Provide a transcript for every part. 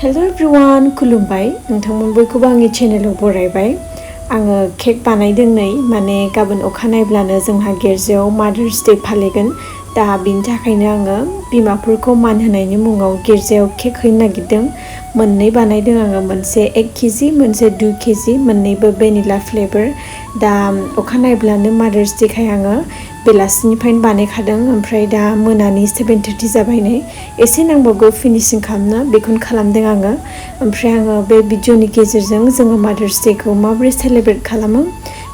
Hello everyone, kulumbai. Nwngtang mwnboikoubw angni channelaव boraibai. आङो cake बानायदों नै माने गाबोन अखानायब्लानो जोंहा गिर्जायाव मादार्स डे फालिगोन दा बिनि थाखायनो आङो बिमाफोरखौ मान होनायनि मुङाव गिर्जायाव केक हैनो नागिरदों मोननै बानायदों आङो मोनसे 1 केजि मोनसे 2 केजि मोननैबो भेनिला फ्लेवर दा अखानायब्लानो मादार्स डे खाय आङो बेलासिनिफ्रायनो बानायखादों ओमफ्राय दा मोनानि 7:30 जाबाय नै एसे नांबावगौ फिनिशिं खालामनो बेखौनो खालामदों आङो ओमफ्राय आङो बे भिडिअनि गेजेरजों जोङो मादार्स डे खौ माबोरै सेलेब्रेट खालामो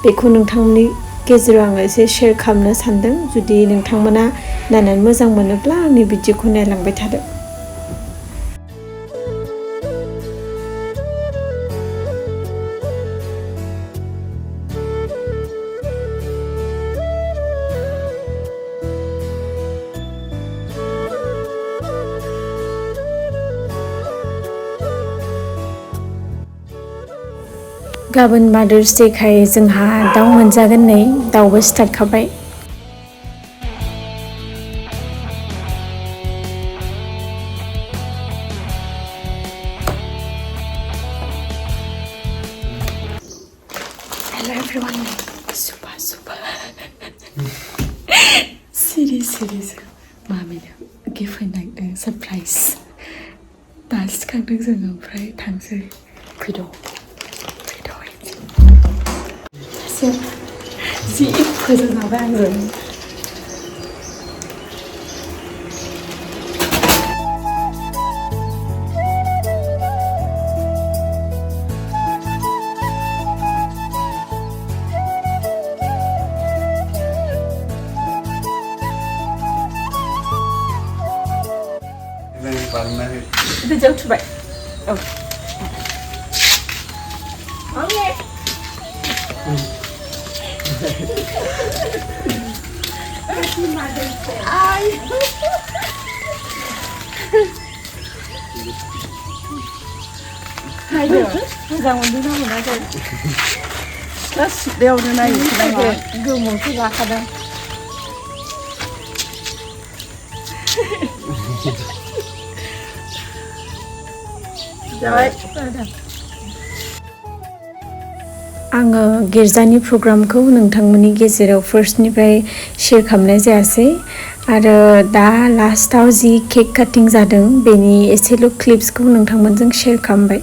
बेखौ नोंथांमोननि गेजेराव आङो एसे शेयार खालामनो सानदों जुदि नोंथांमोना नायनानै मोजां मोनोब्ला आंनि भिडिअखौ नायलांबाय थादो गाबोन मादार्स डे खाय जोंहा दाउ मोनजागोन नै दाउबो स्टार्ट खाबाय Hello everyone super serious मामिनो गिफ्ट होनो नागिरदों सरप्राइज दासो सिखांदों जोङो ओमफ्राय थांसै फैद' जि फोजोंजाबाय आंजों Video थुबाय औ नायदो मोजां मोनदोंना मोनाखै दा सिथ्लायावनो नायनो गोमोखौ लाखादों जाबाय आङो गिर्जानि प्रग्रामखौ नोंथांमोननि गेजेराव फार्स्टनिफ्राय शेयार खालामनाय जायासै आरो दा लास्टाव जि केक काटिं जादों बेनि एसेल' क्लिप्सखौ नोंथांमोनजों शेयार खालामबाय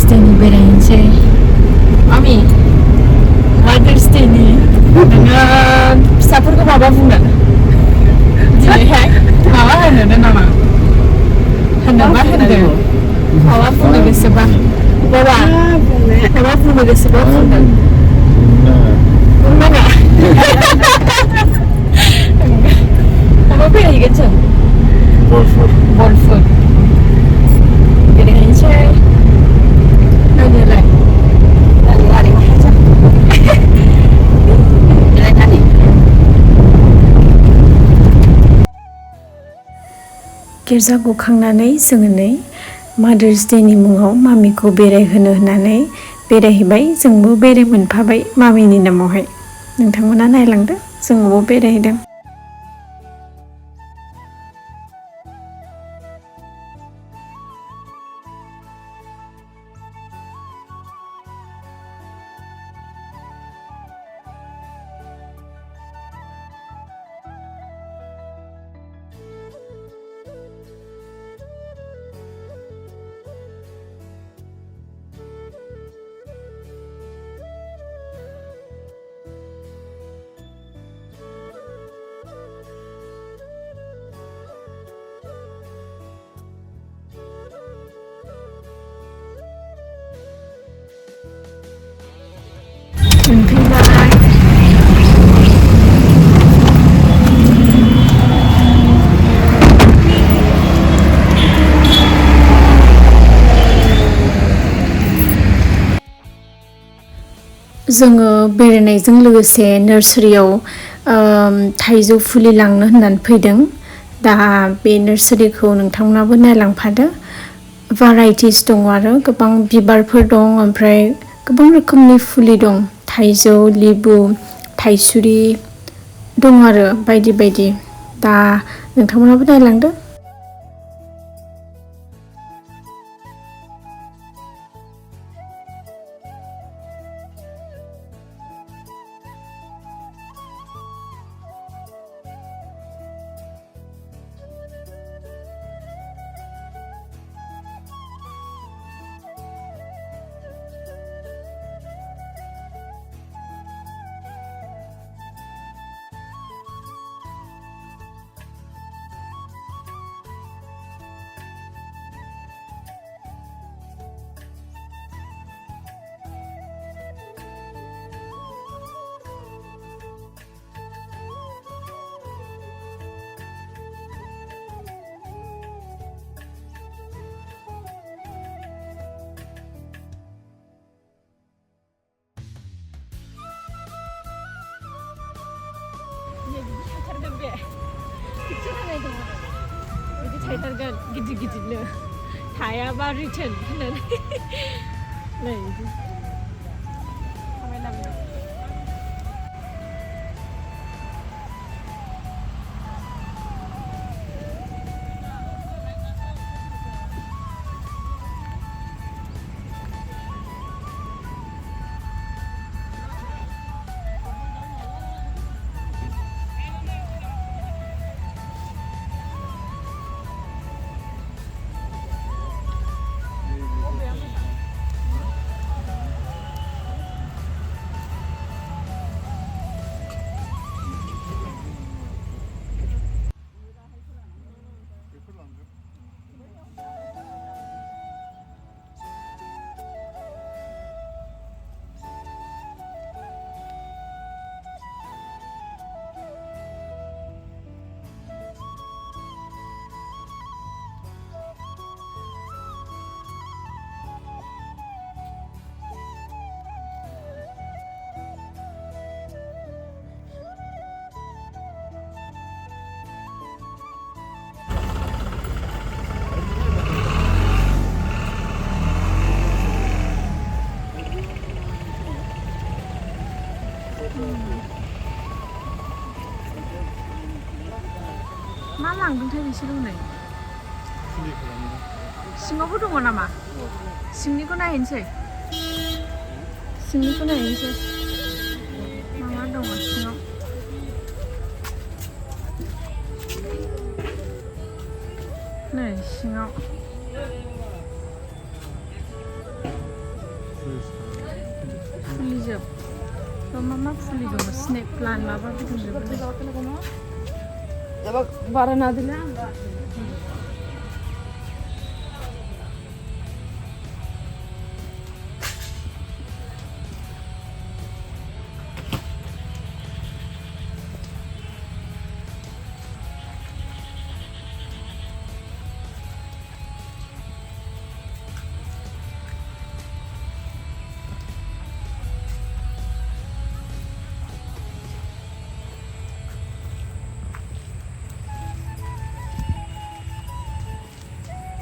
Day-ni बेरायनोसै मामि मादार्स डेनि नोङो फिसाफोरखौ माबा बुंनो दिनैहाय माबा होनो नामा होनोबा होनदो माबा बुंनो गोसोबा बाबा माबा बुंनो गोसोबा बुंदो बुंनाङा माबा बेरायहैगोन जों बलफोर बेरायहैनोसै गिर्जा गखांनानै जोङो नै मादार्स डेनि मुङाव मामिखौ बेरायहोनो होननानै बेरायहैबाय जोंबो बेराय मोनफाबाय मामिनि नामावहाय नोंथांमोना नायलांदो जोंबो बेरायहैदों जोङो बेरायनायजों लोगोसे नार्सारियाव थाइजौ फुलि लांनो होननानै फैदों दा बे नार्सारिखौ नोंथांमोनाबो नायलांफादो भेराइटिस दङ आरो गोबां बिबारफोर दं ओमफ्राय गोबां रोखोमनि फुलि दं थाइजौ लेबु थाइसुरि दं आरो बायदि बायदि दा नोंथांमोनाबो नायलांदो बिदि थायथारगोन गिदिर गिदिरनो थायाबा रिटर्न होननानै नै थाबायलांनो मा लांदोंथाय बिसोर हनै सिङावबो दङ नामा सिंनिखौ नायनोसै मा मा दङ सिङाव नै सिङाव फुलिजोब मा फुलि दङ स्नेक प्लान्ट माबाबो दंजोबो बारा ना दिला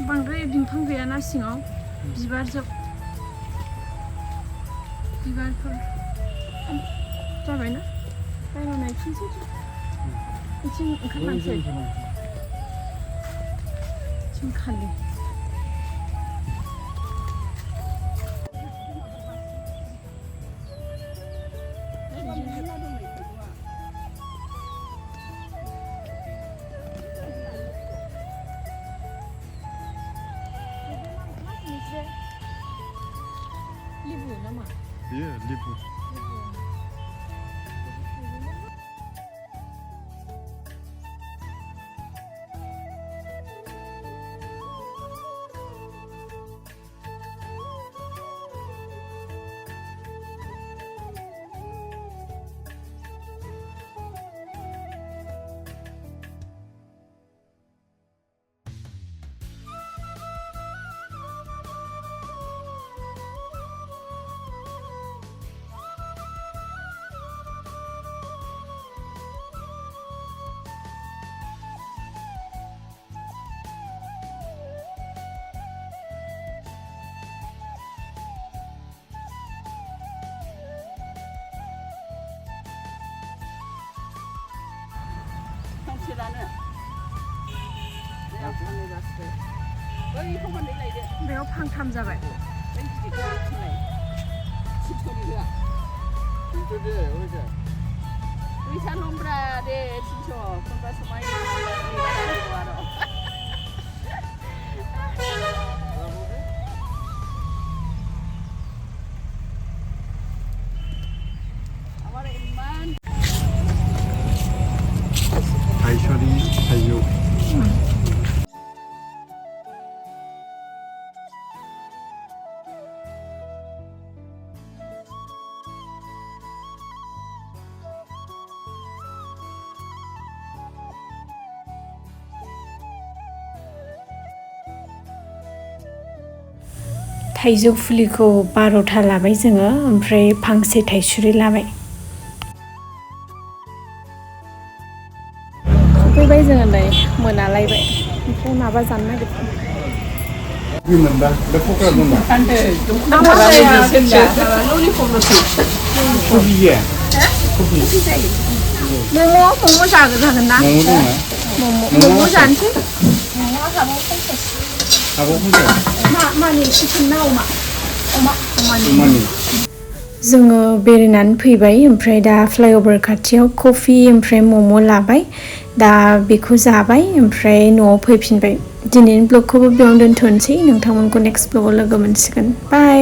बांद्राय बिफां गैयाना सिङाव बिबारजोब बिबारफोर जाबायना बायना नायफिनसै बिथिं ओंखारलांसै बिथिं खालि Iya, libu. बेयाव फांथाम जाबाय फैसा नम्ब्रा दे 300 खनबा समाय थाइसरि थाइजौ थाइजौ फुलिखौ 12था लाबाय जोङो ओमफ्राय फांसे थाइसुरि लाबाय सफैबाय जोङो नै मोनालायबाय ओमफ्राय माबा जानो नागिरदों मोनबा दा फक्रा मोनबा कफि गैया कफि मम' जागोन ना मम' जानोसै जोङो बेरायनानै फैबाय ओमफ्राय दा फ्लाइअभार खाथियाव कफि ओमफ्राय मम' लाबाय दा बेखौ जाबाय ओमफ्राय न'आव फैफिनबाय दिनैनि ब्लगखौबो बेयावनो दोनथ'नोसै नोंथांमोनखौ नेक्स्ट ब्लगाव लोगो मोनसिगोन बाय